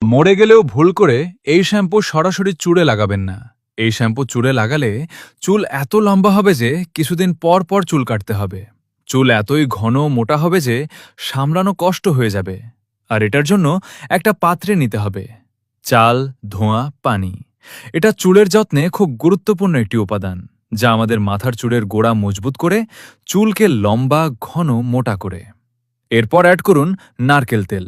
মরে গেলেও ভুল করে এই শ্যাম্পু সরাসরি চুলে লাগাবেন না। এই শ্যাম্পু চুলে লাগালে চুল এত লম্বা হবে যে কিছুদিন পর পর চুল কাটতে হবে। চুল এতই ঘন মোটা হবে যে সামলানো কষ্ট হয়ে যাবে। আর এটার জন্য একটা পাত্রে নিতে হবে চাল, ধোঁয়া, পানি। এটা চুলের যত্নে খুব গুরুত্বপূর্ণ একটি উপাদান, যা আমাদের মাথার চুলের গোড়া মজবুত করে চুলকে লম্বা, ঘন, মোটা করে। এরপর অ্যাড করুন নারকেল তেল।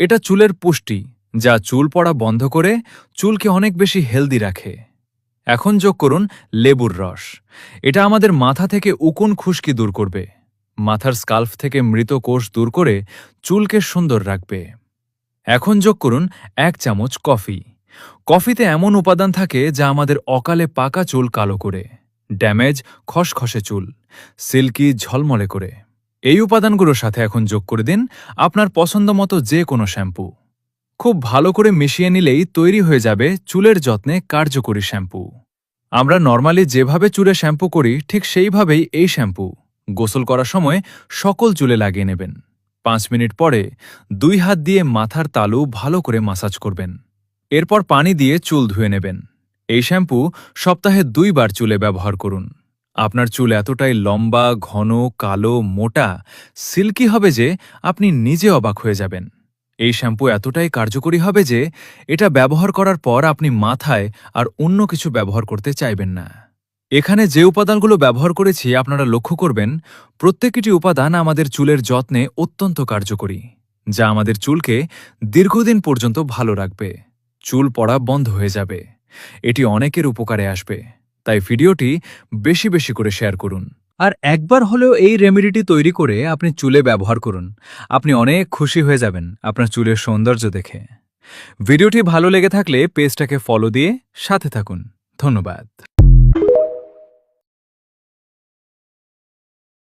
এটা চুলের পুষ্টি, যা চুল পড়া বন্ধ করে চুলকে অনেক বেশি হেলদি রাখে। এখন যোগ করুন লেবুর রস। এটা আমাদের মাথা থেকে উকুন খুশকি দূর করবে, মাথার স্কাল্প থেকে মৃত কোষ দূর করে চুলকে সুন্দর রাখবে। এখন যোগ করুন 1 চামচ কফি। কফিতে এমন উপাদান থাকে যা আমাদের অকালে পাকা চুল কালো করে, ড্যামেজ খসখসে চুল সিল্কি ঝলমলে করে। এই উপাদানগুলোর সাথে এখন যোগ করে দিন আপনার পছন্দ মতো যে কোনো শ্যাম্পু। খুব ভালো করে মিশিয়ে নিলেই তৈরি হয়ে যাবে চুলের যত্নে কার্যকরী শ্যাম্পু। আমরা নর্মালি যেভাবে চুলে শ্যাম্পু করি ঠিক সেইভাবেই এই শ্যাম্পু গোসল করার সময় সকল চুলে লাগিয়ে নেবেন। 5 মিনিট পরে 2 হাত দিয়ে মাথার তালু ভালো করে মাসাজ করবেন। এরপর পানি দিয়ে চুল ধুয়ে নেবেন। এই শ্যাম্পু সপ্তাহে 2 বার চুলে ব্যবহার করুন। আপনার চুল এতটাই লম্বা, ঘন, কালো, মোটা, সিল্কি হবে যে আপনি নিজে অবাক হয়ে যাবেন। এই শ্যাম্পু এতটাই কার্যকরী হবে যে এটা ব্যবহার করার পর আপনি মাথায় আর অন্য কিছু ব্যবহার করতে চাইবেন না। এখানে যে উপাদানগুলো ব্যবহার করেছি আপনারা লক্ষ্য করবেন, প্রত্যেকটি উপাদান আমাদের চুলের যত্নে অত্যন্ত কার্যকরী, যা আমাদের চুলকে দীর্ঘদিন পর্যন্ত ভালো রাখবে। চুল পড়া বন্ধ হয়ে যাবে। এটি অনেকের উপকারে আসবে, তাই ভিডিওটি বেশি বেশি করে শেয়ার করুন। আর একবার হলেও এই রেমেডিটি তৈরি করে আপনি চুলে ব্যবহার করুন। আপনি অনেক খুশি হয়ে যাবেন আপনার চুলের সৌন্দর্য দেখে। ভিডিওটি ভালো লেগে থাকলে পেজটাকে ফলো দিয়ে সাথে থাকুন। ধন্যবাদ।